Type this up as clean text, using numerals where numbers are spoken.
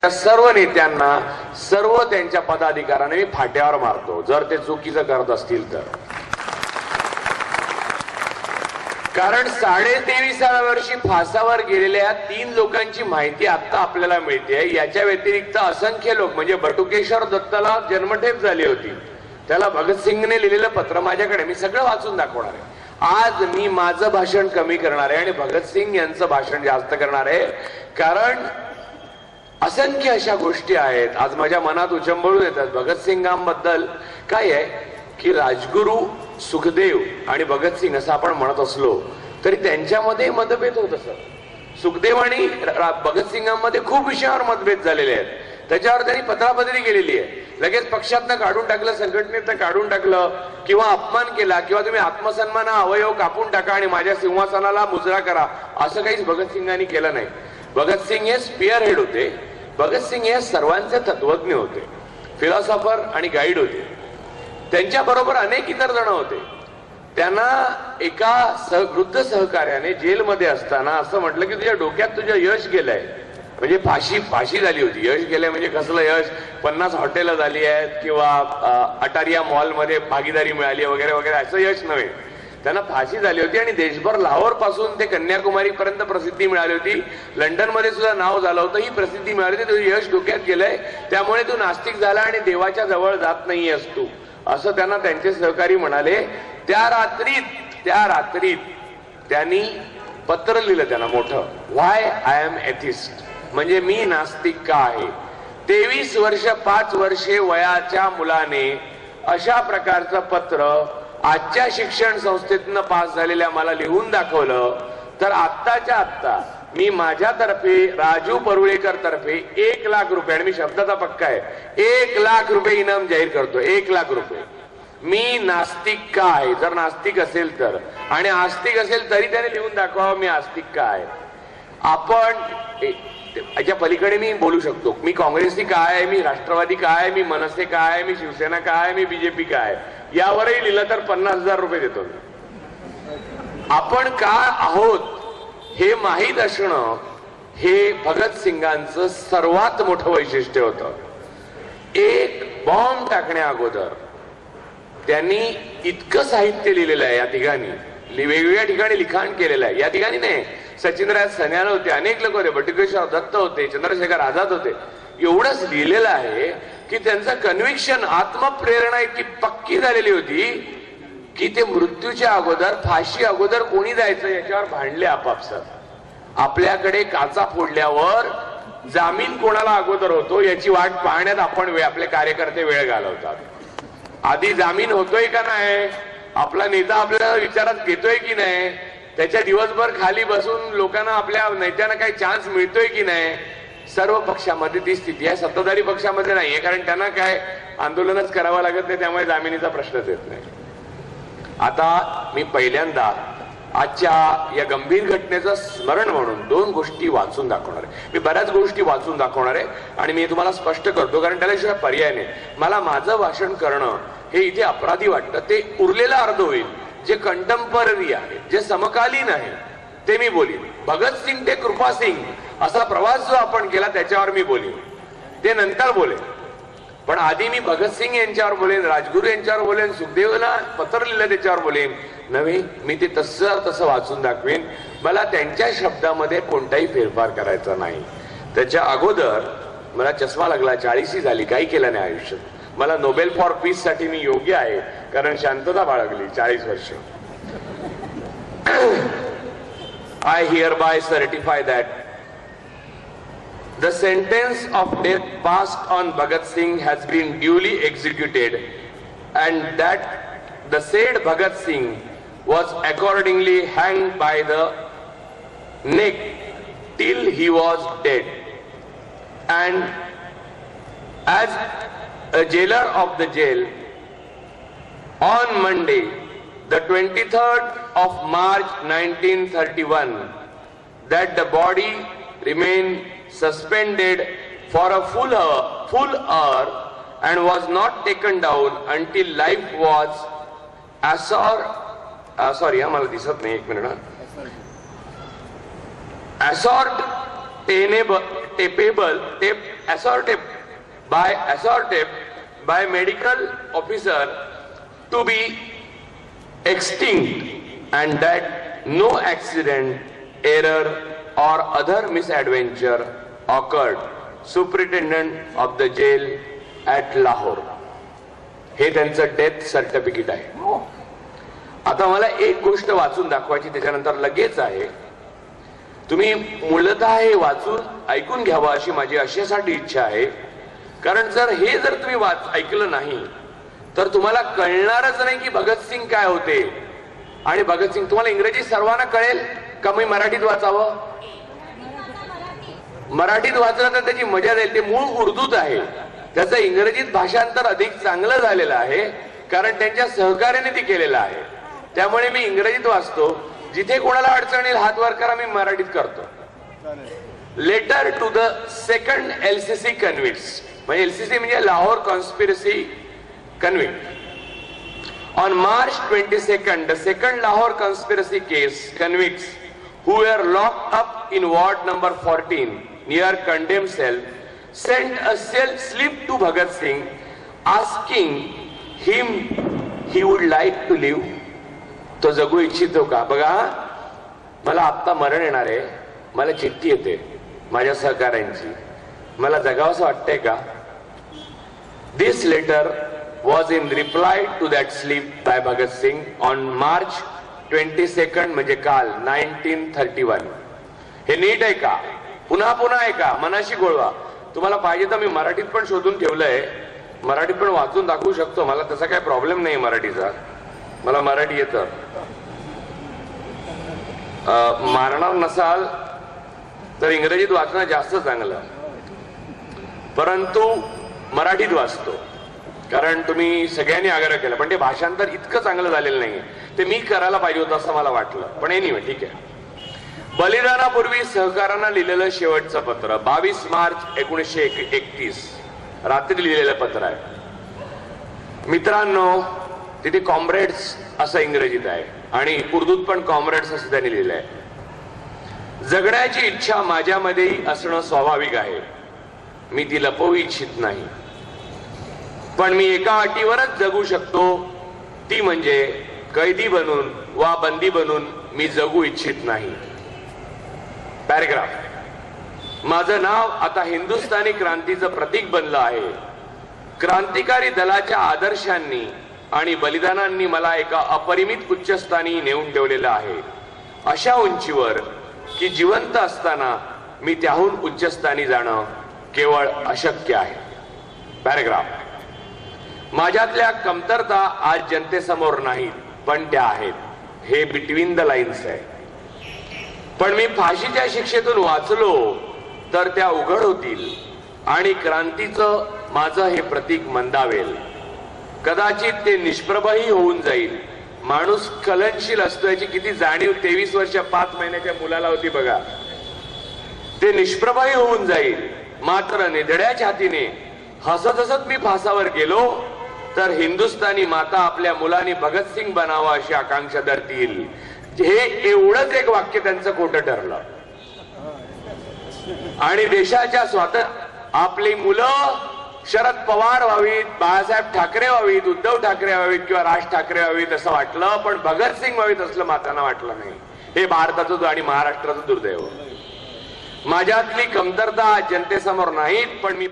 सर्व नेत्यांना सर्व त्यांच्या पदाधिकाऱ्यांना मी फाट्यावर मारतो जर ते चुकीचं करत असतील तर. कारण 23व्या वर्षी फासावर गेलेल्या 3 लोकांची माहिती आता आपल्याला मिळते. याच्या व्यतिरिक्त असंख्य लोक म्हणजे बटुकेश्वर दत्तला जन्मठेप झाली होती, त्याला भगतसिंगने लिहिलेलं पत्र माझ्याकडे, मी सगळं वाचून दाखवणार आहे. आज मी माझं भाषण कमी करणार आहे आणि भगतसिंग यांचं भाषण जास्त करणार आहे. कारण असंख्य अशा गोष्टी आहेत आज माझ्या मनात उचंबळून येतात. भगतसिंगांबद्दल काय आहे की राजगुरू सुखदेव आणि भगतसिंग असं आपण म्हणत असलो तरी त्यांच्यामध्ये मतभेद होत असत. सुखदेव आणि भगतसिंगांमध्ये खूप विषयावर मतभेद झालेले आहेत. त्याच्यावर त्यांनी पत्रापत्री केलेली आहे. लगेच पक्षातनं काढून टाकलं, संघटनेतनं काढून टाकलं किंवा अपमान केला किंवा तुम्ही आत्मसन्मान अवयव कापून टाका आणि माझ्या सिंहासनाला मुजरा करा असं काहीच भगतसिंगांनी केलं नाही. भगतसिंग हे स्पिअर हेड होते. भगतसिंग हे सर्वांचे तत्वज्ञ होते, फिलॉसॉफर आणि गाईड होते. त्यांच्या बरोबर अनेक इतर जण होते. त्यांना एका वृद्ध सहकार्याने जेलमध्ये असताना असं म्हटलं की तुझ्या डोक्यात तुझं यश गेलंय, म्हणजे फाशी झाली होती. यश गेलंय म्हणजे कसलं यश, 50 हॉटेल झाली आहेत किंवा अटारिया मॉलमध्ये भागीदारी मिळाली वगैरे वगैरे असं यश नव्हे. त्यांना फाशी झाली होती आणि देशभर लाहोर पासून ते कन्याकुमारी पर्यंत प्रसिद्धी मिळाली होती. लंडन मध्ये सुद्धा नाव झालं होतं, ही प्रसिद्धी मिळाली होती. तुझं यश डोक्यात गेलंय त्यामुळे तू नास्तिक झाला आणि देवाच्या जवळ जात नाहीयेस तू, असं त्यांना त्यांचे सहकारी म्हणाले. त्या रात्रीत त्यांनी पत्र लिहिलं त्यांना मोठं, व्हाय आय एम एथिस्ट, म्हणजे मी नास्तिक का आहे. 23 वर्ष 5 वर्षे वयाच्या मुलाने अशा प्रकारचं पत्र आजच्या शिक्षण संस्थेतनं पास झालेल्या मला लिहून दाखवलं तर आत्ताच्या आत्ता मी माझ्यातर्फे राजू परुळेकर तर्फे 1 लाख रुपये, आणि मी शब्दाचा पक्का आहे, 1 लाख रुपये इनाम जाहीर करतो. 1 लाख रुपये. मी नास्तिक का आहे, जर नास्तिक असेल तर, आणि आस्तिक असेल तरी त्याने लिहून दाखवावं मी आस्तिक का आहे. आपण याच्या पलीकडे मी बोलू शकतो, मी काँग्रेसी काय आहे, मी राष्ट्रवादी काय आहे, मी मनसे काय आहे, मी शिवसेना काय आहे, मी बीजेपी काय आहे, यावरही लिहिलं तर 50,000 रुपये देतो मी. आपण काय आहोत हे माहीत असणं हे भगतसिंगांचं सर्वात मोठं वैशिष्ट्य होतं. एक बॉम्ब टाकण्या अगोदर त्यांनी इतकं साहित्य लिहिलेलं आहे. या ठिकाणी वेगवेगळ्या ठिकाणी लिखाण केलेलं आहे. या ठिकाणी नाही, सचिनराज सन्याल होते, अनेक लोक होते, बटुकेश्वर दत्त होते, चंद्रशेखर आझाद होते. एवढंच लिहिलेलं आहे की त्यांचं कन्व्हिक्शन, आत्मप्रेरणा इतकी पक्की झालेली होती की ते मृत्यूच्या अगोदर, फाशी अगोदर कोणी जायचं याच्यावर भांडले आपापसात. आपल्याकडे काचा फोडल्यावर जामीन कोणाला अगोदर होतो याची वाट पाहण्यात आपण आपले कार्यकर्ते वेळ घालवतात. आधी जामीन होतोय का नाही, आपला नेता आपल्याला विचारात घेतोय की नाही, त्याच्या दिवसभर खाली बसून लोकांना आपल्या नेत्यांना काही चान्स मिळतोय की नाही. सर्व पक्षामध्ये ती स्थिती आहे, सत्ताधारी पक्षामध्ये नाहीये, कारण त्यांना काय आंदोलनच करावं लागत नाही, त्यामुळे जामिनीचा प्रश्नच येत नाही. आता मी पहिल्यांदा आजच्या या गंभीर घटनेचं स्मरण म्हणून 2 गोष्टी वाचून दाखवणार आहे. मी बऱ्याच गोष्टी वाचून दाखवणार आहे आणि मी तुम्हाला स्पष्ट करतो, कारण त्याल्याशिवाय पर्याय नाही. मला माझं भाषण करणं हे इथे अपराधी वाटतं. ते उरलेलं अर्ध होईल जे कंटेम्पररी आहे, जे समकालीन आहे, ते मी बोलीन. भगतसिंग ते कृपासिंग असा प्रवास जो आपण केला त्याच्यावर मी बोलीन, ते नंतर बोलेन. पण आधी मी भगतसिंग यांच्यावर बोलेन, राजगुरू यांच्यावर बोलेन, सुखदेवला पत्र लिहिलं त्याच्यावर बोलेन. नव्हे, मी ते तसं वाचून दाखवेन. मला त्यांच्या शब्दामध्ये कोणताही फेरफार करायचा नाही. त्याच्या अगोदर मला चष्मा लागला, 40 झाली, काही केलं नाही आयुष्यात. मला नोबेल फॉर पीस साठी मी योग्य आहे, कारण शांतता बाळगली 40 वर्ष. I hereby certify that the sentence of death passed on Bhagat Singh has been duly executed and that the said Bhagat Singh was accordingly hanged by the neck till he was dead, and as a jailer of the jail on Monday the 23rd of March 1931 that the body remained suspended for a full hour and was not taken down until life was मला दिसत नाही, 1 minute. assured tapeable ascertained by medical officer to be extinct and that no accident, error or other misadventure occurred. Superintendent of the jail at Lahore. हे त्यांचं death certificate आहे. आता मला एक गोष्ट वाचून दाखवायची, त्याच्यानंतर लगेच आहे. तुम्ही मूलतः हे वाचून ऐकून घ्यावं अशी माझी अशासाठी इच्छा आहे, कारण जर तुम्ही ऐकलं नाही तर तुम्हाला कळणारच नाही की भगतसिंग काय होते. आणि भगतसिंग तुम्हाला इंग्रजी सर्वांना कळेल का मी मराठीत वाचावं? मराठीत वाचलं तर त्याची मजा जाईल. ते मूळ उर्दूत आहे, त्याचं इंग्रजीत भाषांतर अधिक चांगलं झालेलं आहे, कारण त्यांच्या सहकार्याने ते केलेलं आहे. त्यामुळे मी इंग्रजीत वाचतो. जिथे कोणाला अडचण येईल हात वर करा, मी मराठीत करतो. Letter to the second LCC convicts, म्हणजे LCC म्हणजे Lahore conspiracy convict. On March 22nd, the second Lahore conspiracy case convicts who were locked up in ward number 14 near condemned cell sent a slip to Bhagat Singh asking him he would like to live. तो जगू इच्छितो का? बघा, मला आत्ता मरण येणार आहे, मला चिठ्ठी येते माझ्या सहकाऱ्यांची, मला जगावंसं वाटतंय का? This letter was in reply to that slip by Bhagat Singh on March 22nd, म्हणजे काल 1931. हे नीट आहे का? पुन्हा पुन्हा आहे का? मनाशी गोळवा. तुम्हाला पाहिजे तर मी मराठीत पण शोधून ठेवलंय, मराठीत पण वाचून दाखवू शकतो. मला तसा काही प्रॉब्लेम नाही मराठीचा, मला मराठी येतं. मारणार नसाल तर इंग्रजीत वाचणं जास्त चांगलं, परंतु मराठीत वाचतो, कारण तुम्ही सगळ्यांनी आग्रह केला. पण ते भाषांतर इतकं चांगलं झालेलं नाही, ते मी करायला पाहिजे होतं असं मला वाटलं. पण एनिवे ठीक आहे. बलिदानापूर्वी सहकारांना लिहिलेलं शेवटचं पत्र 22 मार्च 1931 रात्री लिहिलेलं पत्र आहे. मित्रांनो, तिथे कॉम्रेड्स असं इंग्रजीत आहे आणि उर्दूत पण कॉम्रेड्स असं त्यांनी लिहिलं आहे. जगण्याची इच्छा माझ्यामध्येही असणं स्वाभाविक आहे, मी ती लपवू इच्छित नाही. पण मी एका अटीवरच जगू शकतो, ती म्हणजे कैदी बनून वा बंदी बनून मी जगू इच्छित नाही. पॅरेग्राफ. माझं नाव आता हिंदुस्थानी क्रांतीचं प्रतीक बनलं आहे. क्रांतिकारी दलाच्या आदर्शांनी आणि बलिदानांनी मला एका अपरिमित उच्चस्थानी नेऊन ठेवलेलं आहे, अशा उंचीवर की जिवंत असताना मी त्याहून उच्चस्थानी जाणं केवळ अशक्य आहे. पॅरेग्राफ. माझ्यातल्या कमतरता आज जनतेसमोर नाहीत, पण त्या आहेत. हे बिटवीन द लाईन्स आहे. पण मी फाशीच्या शिक्षेतून वाचलो तर त्या उघड होतील आणि क्रांतीचं माझं हे प्रतीक मंदावेल. कदाचित ते निष्प्रभही होऊन जाईल. माणूस कलनशील असतो याची किती जाणीव 23 वर्ष 5 महिन्याच्या मुलाला होती बघा. ते निष्प्रभही होऊन जाईल. मात्र निधड्या छातीने हसत हसत मी फासावर गेलो तर हिंदुस्थानी माता आपल्या मुलांनी भगतसिंग बनावा अशी आकांक्षा धरतील. हे एवढंच एक वाक्य त्यांचं खोटं ठरलं. आणि देशाच्या आपली मुलं शरद पवार व्हावीत, बाळासाहेब ठाकरे व्हावीत, उद्धव ठाकरे व्हावीत किंवा राज ठाकरे व्हावीत असं वाटलं, पण भगतसिंग व्हावीत असलं मातांना वाटलं नाही. हे भारताचं आणि महाराष्ट्राचं दुर्दैव. माझ्यातली कमतरता जनतेसमोर नाहीत, पण मी